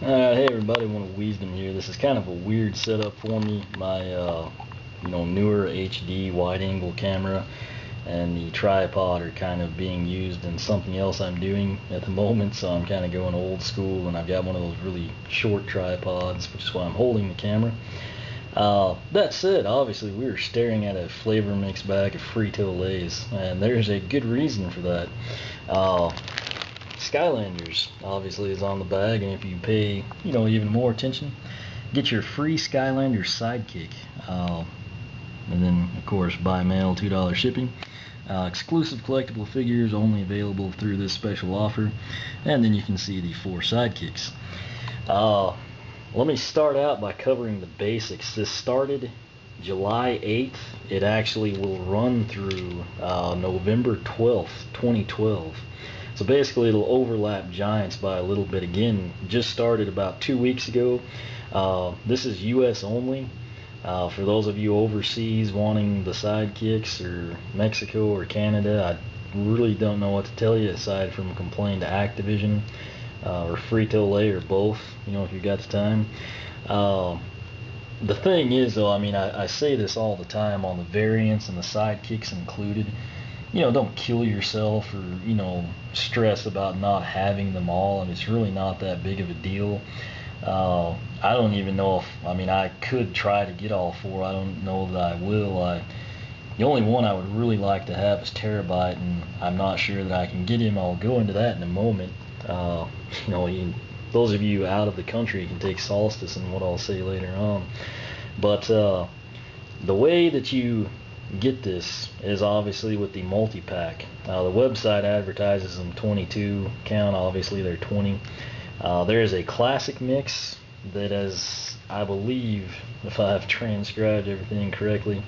Hey everybody, One of Wisdom here. This is kind of a weird setup for me. My newer HD wide-angle camera and the tripod are kind of being used in something else I'm doing at the moment, so I'm kind of going old school, and I've got one of those really short tripods, which is why I'm holding the camera. That said, obviously we were staring at a flavor mix bag of Frito-Lays, and there's a good reason for that. Skylanders obviously is on the bag, and if you pay even more attention, get your free Skylanders Sidekick, and then of course by mail $2 shipping. Exclusive collectible figures only available through this special offer, and then you can see the 4 sidekicks. Let me start out by covering the basics. This started July 8th. It actually will run through November 12th, 2012. So basically it'll overlap Giants by a little bit. Again, just started about 2 weeks ago. This is US only. For those of you overseas wanting the sidekicks, or Mexico or Canada, I really don't know what to tell you aside from complain to Activision or Frito-Lay, or both, if you got the time. The thing is though, I say this all the time on the variants and the sidekicks included. Don't kill yourself or, stress about not having them all. It's really not that big of a deal. I don't even know if, I could try to get all 4. I don't know that I will. The only one I would really like to have is Terrabite, and I'm not sure that I can get him. I'll go into that in a moment. Those of you out of the country can take solstice in what I'll say later on. But the way that you get this is obviously with the multi-pack. The website advertises them 22 count, obviously they're 20. There is a classic mix that is, I believe, if I've transcribed everything correctly,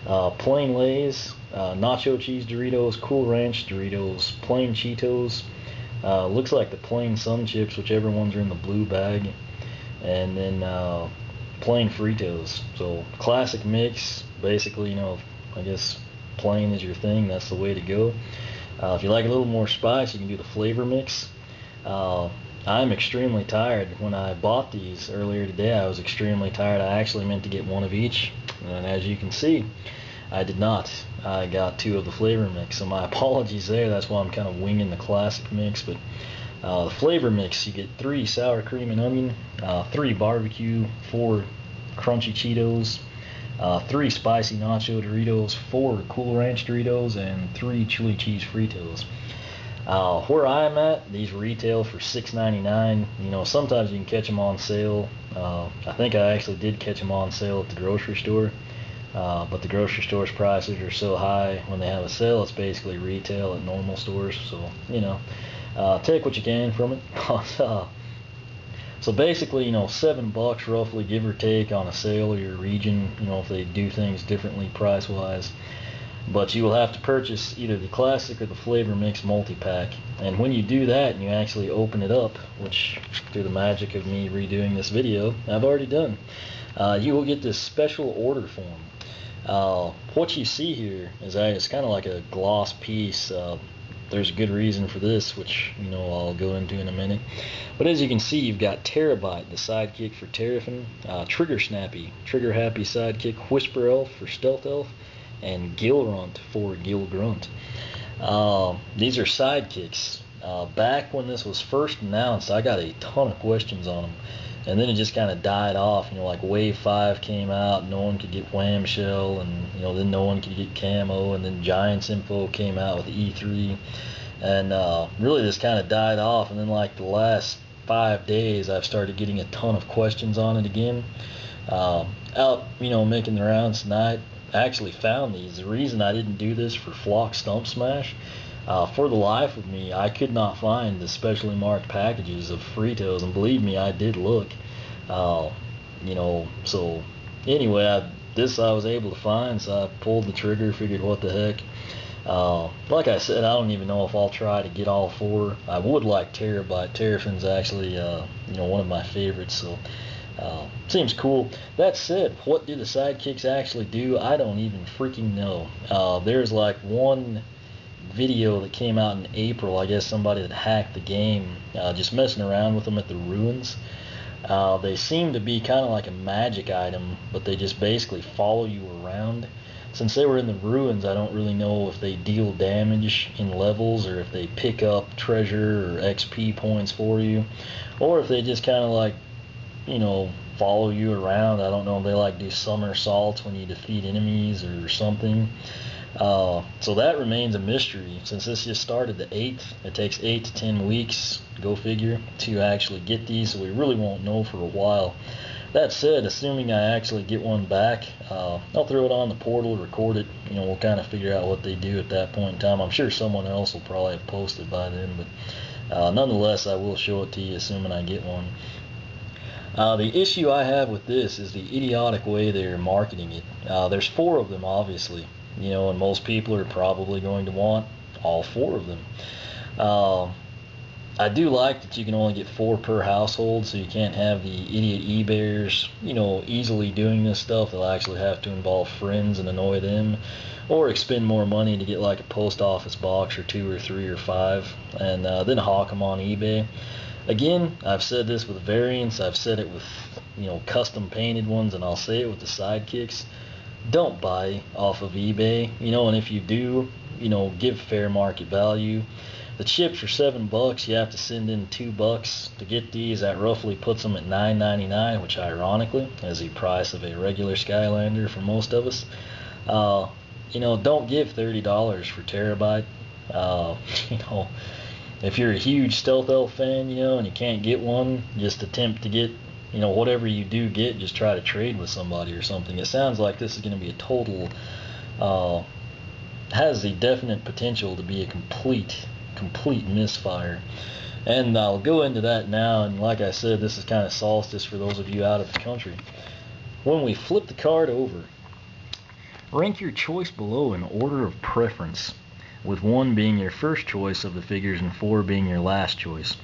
plain Lay's, nacho cheese Doritos, Cool Ranch Doritos, plain Cheetos, looks like the plain Sun Chips, whichever ones are in the blue bag, and then plain Fritos. So classic mix, basically, I guess plain is your thing, that's the way to go. If you like a little more spice, you can do the flavor mix. I'm extremely tired. When I bought these earlier today, I was extremely tired. I actually meant to get one of each, and as you can see, I did not. I got 2 of the flavor mix, so my apologies there. That's why I'm kind of winging the classic mix. But the flavor mix, you get 3 sour cream and onion, 3 barbecue, 4 crunchy Cheetos, 3 spicy nacho Doritos, 4 Cool Ranch Doritos, and 3 chili cheese Fritos. Where I'm at, these retail for $6.99. Sometimes you can catch them on sale. I think I actually did catch them on sale at the grocery store, but the grocery store's prices are so high when they have a sale, it's basically retail at normal stores. So take what you can from it. So basically, $7 roughly, give or take, on a sale or your region, if they do things differently price-wise. But you will have to purchase either the classic or the flavor mix multi-pack. And when you do that and you actually open it up, which through the magic of me redoing this video, I've already done, you will get this special order form. What you see here is it's kind of like a gloss piece. There's a good reason for this, which I'll go into in a minute. But as you can see, you've got Terrabite, the sidekick for Terrafin, Trigger Snappy, Trigger Happy Sidekick, Whisper Elf for Stealth Elf, and Gill Runt for Gill Grunt. These are sidekicks. Back when this was first announced, I got a ton of questions on them, and then it just kind of died off. Like Wave 5 came out, no one could get Wham Shell, and then no one could get Camo, and then Giants info came out with E3, and really this kind of died off. And then like the last 5 days, I've started getting a ton of questions on it again. Out making the rounds tonight, I actually found these. The reason I didn't do this for Flock Stump Smash, for the life of me, I could not find the specially marked packages of Fritos, and believe me, I did look. So anyway, I was able to find, so I pulled the trigger, figured what the heck. Like I said, I don't even know if I'll try to get all 4. I would like Terrabite. Terrafin's actually one of my favorites, so seems cool. That said, what do the sidekicks actually do? I don't even freaking know. There's like one video that came out in April. I guess somebody that hacked the game, just messing around with them at the ruins. They seem to be kind of like a magic item, but they just basically follow you around. Since they were in the ruins, I don't really know if they deal damage in levels, or if they pick up treasure or XP points for you, or if they just kind of like, follow you around. I don't know if they like do somersaults when you defeat enemies or something. So that remains a mystery. Since this just started the 8th, it takes 8 to 10 weeks, go figure, to actually get these, so we really won't know for a while. That said, assuming I actually get one back, I'll throw it on the portal, record it. We'll kind of figure out what they do at that point in time. I'm sure someone else will probably have posted by then, but nonetheless, I will show it to you assuming I get one. The issue I have with this is the idiotic way they're marketing it. There's 4 of them, obviously, and most people are probably going to want all 4 of them. I do like that you can only get 4 per household, so you can't have the idiot eBayers, easily doing this stuff. They'll actually have to involve friends and annoy them, or expend more money to get like a post office box or 2 or 3 or 5, and then hawk them on eBay. Again, I've said this with variants, I've said it with, custom painted ones, and I'll say it with the Sidekicks. Don't buy off of eBay, and if you do, give fair market value. The chips are $7. You have to send in $2 to get these. That roughly puts them at $9.99, which ironically is the price of a regular Skylander for most of us. Don't give $30 for Terrabite. If you're a huge Stealth Elf fan, and you can't get one, just attempt to get, whatever you do get, just try to trade with somebody or something. It sounds like this is going to be a total, has the definite potential to be a complete misfire. And I'll go into that now, and like I said, this is kind of solstice for those of you out of the country. When we flip the card over, rank your choice below in order of preference, with 1 being your first choice of the figures and 4 being your last choice.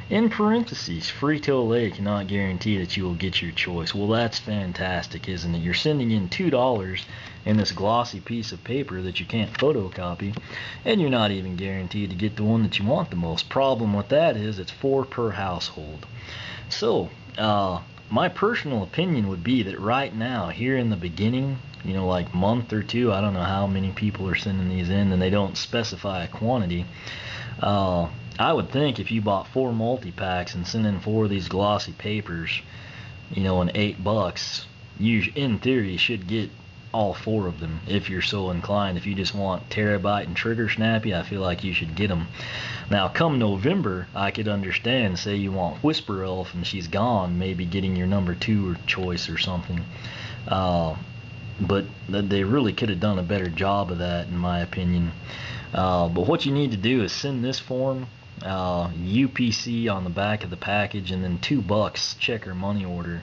In parentheses, free till late cannot guarantee that you will get your choice. Well, that's fantastic, isn't it? You're sending in $2 in this glossy piece of paper that you can't photocopy, and you're not even guaranteed to get the one that you want the most. Problem with that is it's 4 per household. So, my personal opinion would be that right now, here in the beginning, like month or 2, I don't know how many people are sending these in, and they don't specify a quantity. I would think if you bought 4 multi-packs and sent in 4 of these glossy papers, and $8, you in theory should get all 4 of them if you're so inclined. If you just want Terrabite and Trigger Snappy, I feel like you should get them. Now, come November, I could understand, say you want Whisper Elf and she's gone, maybe getting your number 2 choice or something. But they really could have done a better job of that, in my opinion. But what you need to do is send this form, UPC on the back of the package, and then $2 check or money order,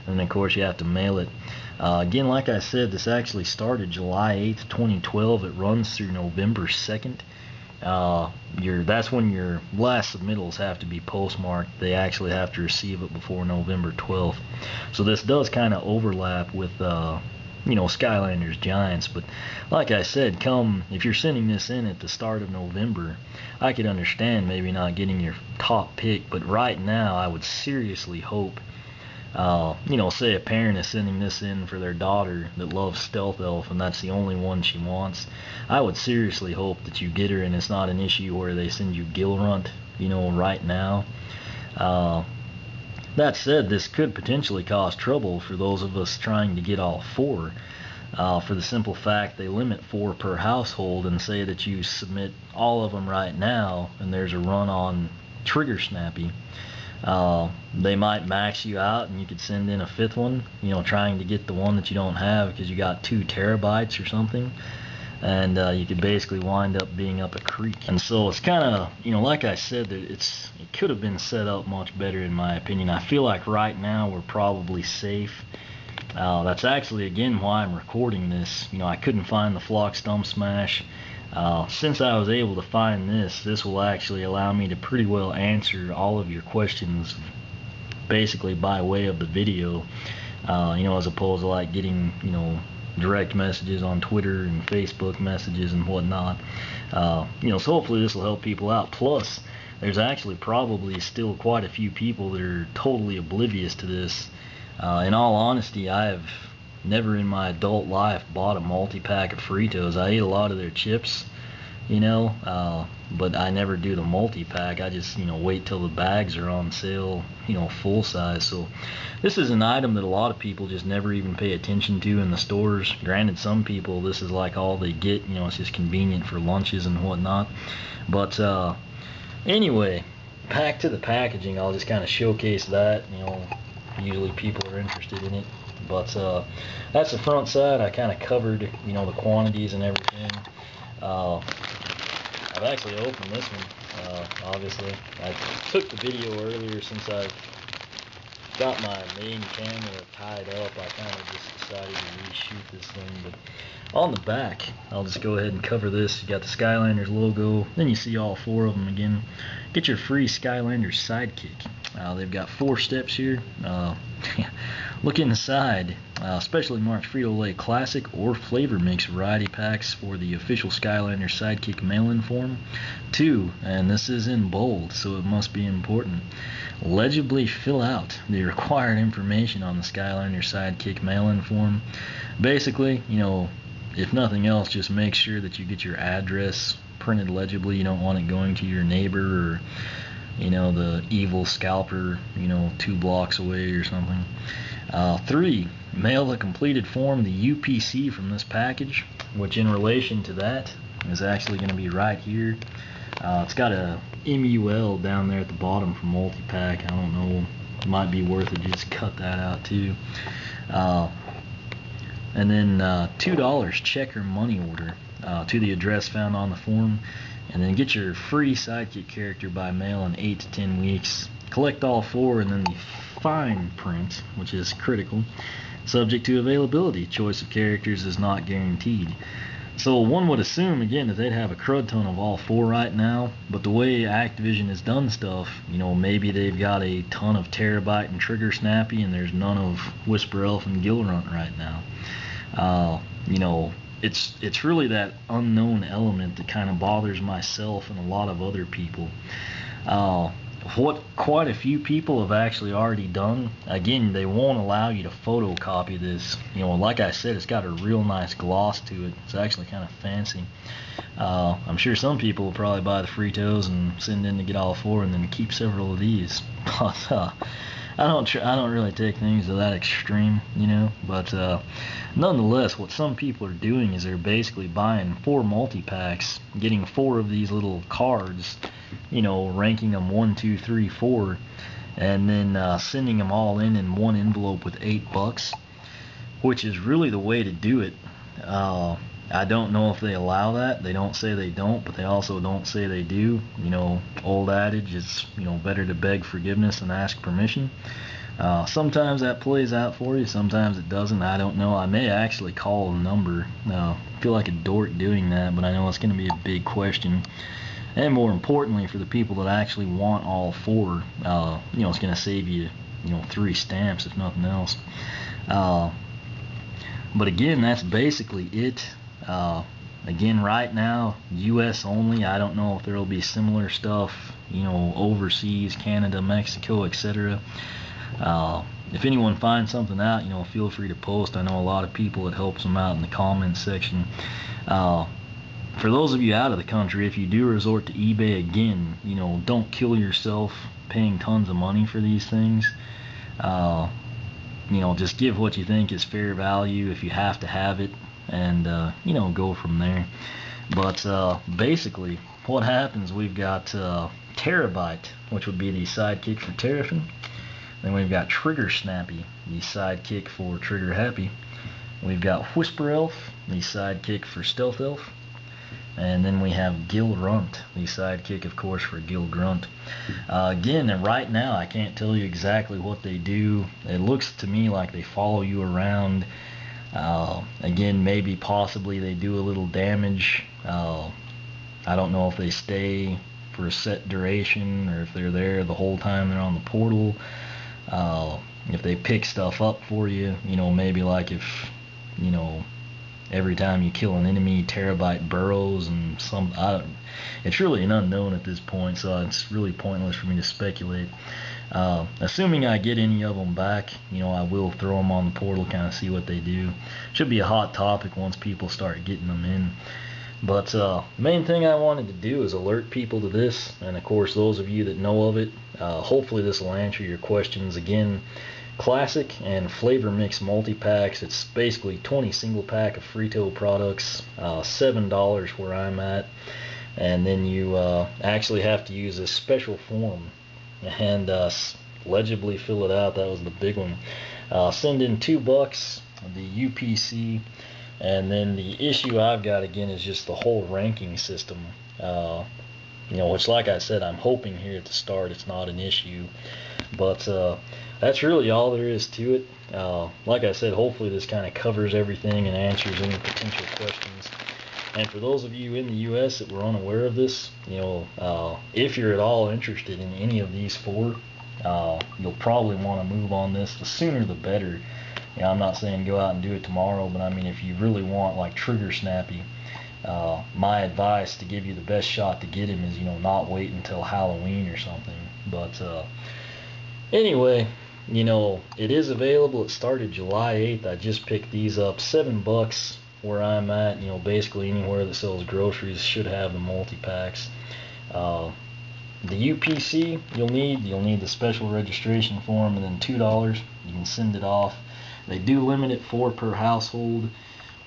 and of course you have to mail it. Again, like I said, this actually started July 8th, 2012. It runs through November 2nd. That's when your last submittals have to be postmarked. They actually have to receive it before November 12th. So this does kind of overlap with Skylanders Giants, but like I said, if you're sending this in at the start of November, I could understand maybe not getting your top pick, but right now I would seriously hope, say a parent is sending this in for their daughter that loves Stealth Elf and that's the only one she wants. I would seriously hope that you get her, and it's not an issue where they send you Gill Runt, right now. That said, this could potentially cause trouble for those of us trying to get all 4, for the simple fact they limit 4 per household, and say that you submit all of them right now and there's a run on Trigger Snappy. They might max you out and you could send in a 5th one, trying to get the one that you don't have because you got 2 terabytes or something. And you could basically wind up being up a creek. And so it's kind of, like I said, that it could have been set up much better in my opinion. I feel like right now we're probably safe. That's actually, again, why I'm recording this. I couldn't find the Flock Stump Smash. Since I was able to find this will actually allow me to pretty well answer all of your questions basically by way of the video, as opposed to like getting, direct messages on Twitter and Facebook messages and whatnot. So hopefully this will help people out. Plus, there's actually probably still quite a few people that are totally oblivious to this. In all honesty, I have never in my adult life bought a multi-pack of Fritos. I ate a lot of their chips, you know, but I never do the multi-pack. I just, you know, wait till the bags are on sale, you know, full size. So this is an item that a lot of people just never even pay attention to in the stores. Granted, some people, this is like all they get, you know, it's just convenient for lunches and whatnot. But anyway, back to the packaging. I'll just kind of showcase that, you know, usually people are interested in it. But that's the front side. I kind of covered, you know, the quantities and everything. I've actually opened this one, obviously. I took the video earlier since I've got my main camera tied up. I kind of just decided to reshoot this thing. But on the back, I'll just go ahead and cover this. You got the Skylanders logo. Then you see all 4 of them again. Get your free Skylanders Sidekick. They've got 4 steps here. Look inside. Specially marked Frito-Lay Classic or Flavor Mix variety packs for the official Skylanders Sidekick mail-in form. 2, and this is in bold, so it must be important. Legibly fill out the required information on the Skylanders Sidekick mail-in form. Basically, you know, if nothing else, just make sure that you get your address printed legibly. You don't want it going to your neighbor or, you know, the evil scalper, you know, 2 blocks away or something. 3, mail the completed form, the UPC from this package, which in relation to that is actually going to be right here. It's got a MUL down there at the bottom for multi-pack. I don't know, it might be worth it to just cut that out too. And then $2 check or money order to the address found on the form. And then get your free Sidekick character by mail in 8 to 10 weeks. Collect all 4, and then the fine print, which is critical. Subject to availability. Choice of characters is not guaranteed. So one would assume, again, that they'd have a crud ton of all 4 right now. But the way Activision has done stuff, you know, maybe they've got a ton of Terrabite and Trigger Snappy, and there's none of Whisper Elf and Gill Runt right now. You know, it's really that unknown element that kind of bothers myself and a lot of other people. What quite a few people have actually already done, again, they won't allow you to photocopy this. You know, like I said, it's got a real nice gloss to it. It's actually kind of fancy. I'm sure some people will probably buy the Fritos and send in to get all 4 and then keep several of these. But I don't really take things to that extreme, you know. But nonetheless, what some people are doing is they're basically buying 4 multi-packs, getting 4 of these little cards, you know, ranking them 1, 2, 3, 4, and then sending them all in one envelope with $8, which is really the way to do it. I don't know if they allow that. They don't say they don't, but they also don't say they do. You know, old adage, it's, you know, better to beg forgiveness than ask permission. Sometimes that plays out for you, sometimes it doesn't. I don't know. I may actually call a number. I feel like a dork doing that, but I know it's going to be a big question. And more importantly, for the people that actually want all 4, you know, it's going to save you, you know, 3 stamps if nothing else. But again, that's basically it. Again, right now, US only. I don't know if there will be similar stuff, you know, overseas, Canada, Mexico, etc. If anyone finds something out, you know, feel free to post. I know a lot of people, it helps them out in the comments section. For those of you out of the country, if you do resort to eBay again, you know, don't kill yourself paying tons of money for these things. You know, just give what you think is fair value if you have to have it, and you know, go from there. But basically what happens, we've got Terrabite, which would be the sidekick for Terrafin. Then we've got Trigger Snappy, the sidekick for Trigger Happy. We've got Whisper Elf, the sidekick for Stealth Elf. And then we have Gill Runt, the sidekick, of course, for Gill Grunt. Again, and right now, I can't tell you exactly what they do. It looks to me like they follow you around. Again, maybe possibly they do a little damage. I don't know if they stay for a set duration or if they're there the whole time they're on the portal. If they pick stuff up for you, you know, maybe like if, you know, every time you kill an enemy, Terrabite burrows, and it's really an unknown at this point, so it's really pointless for me to speculate. Assuming I get any of them back, I will throw them on the portal, kind of see what they do. Should be a hot topic once people start getting them in. But main thing I wanted to do is alert people to this, and of course those of you that know of it, hopefully this will answer your questions. Again, classic and flavor mix multi-packs. It's basically 20 single pack of Frito products, $7 where I'm at, and then you actually have to use this special form and legibly fill it out. That was the big one. Send in $2, the UPC, and then the issue I've got again is just the whole ranking system, which, like I said, I'm hoping here at the start it's not an issue, but that's really all there is to it. Like I said, hopefully this kind of covers everything and answers any potential questions. And for those of you in the U.S. that were unaware of this, if you're at all interested in any of these four, you'll probably want to move on this. The sooner the better. I'm not saying go out and do it tomorrow, but I mean, if you really want, like, Trigger Snappy, my advice to give you the best shot to get him is, not wait until Halloween or something. But anyway, it is available. It started July 8th. I just picked these up, $7 where I'm at. Basically anywhere that sells groceries should have the multi-packs. The UPC you'll need the special registration form, and then $2 you can send it off. They do limit it 4 per household,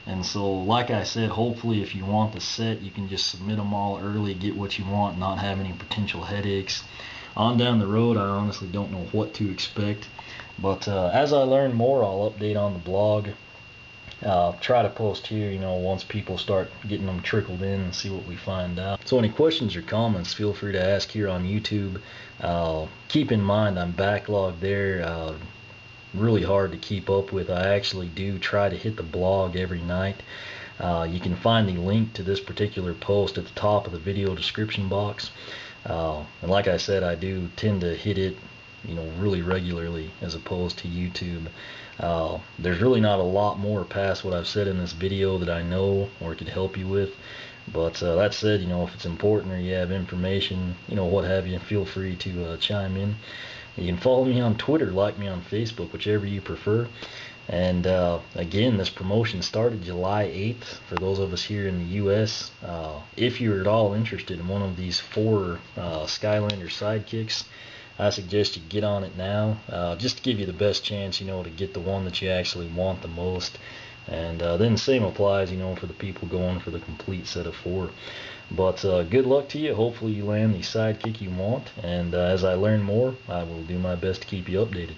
and so like I said, hopefully if you want the set, you can just submit them all early, get what you want, not have any potential headaches. On down the road, I honestly don't know what to expect, but as I learn more, I'll update on the blog. Try to post here, once people start getting them trickled in, and see what we find out. So any questions or comments, feel free to ask here on YouTube. Keep in mind, I'm backlogged there. Really hard to keep up with. I actually do try to hit the blog every night. You can find the link to this particular post at the top of the video description box. And like I said, I do tend to hit it really regularly as opposed to YouTube. There's really not a lot more past what I've said in this video that I know or could help you with, but that said, if it's important or you have information, what have you, feel free to chime in. You can follow me on Twitter, like me on Facebook, whichever you prefer. And again, this promotion started July 8th for those of us here in the US. If you're at all interested in one of these 4 Skylanders Sidekicks, I suggest you get on it now, just to give you the best chance, to get the one that you actually want the most. And then same applies, for the people going for the complete set of 4. But good luck to you. Hopefully you land the sidekick you want. And as I learn more, I will do my best to keep you updated.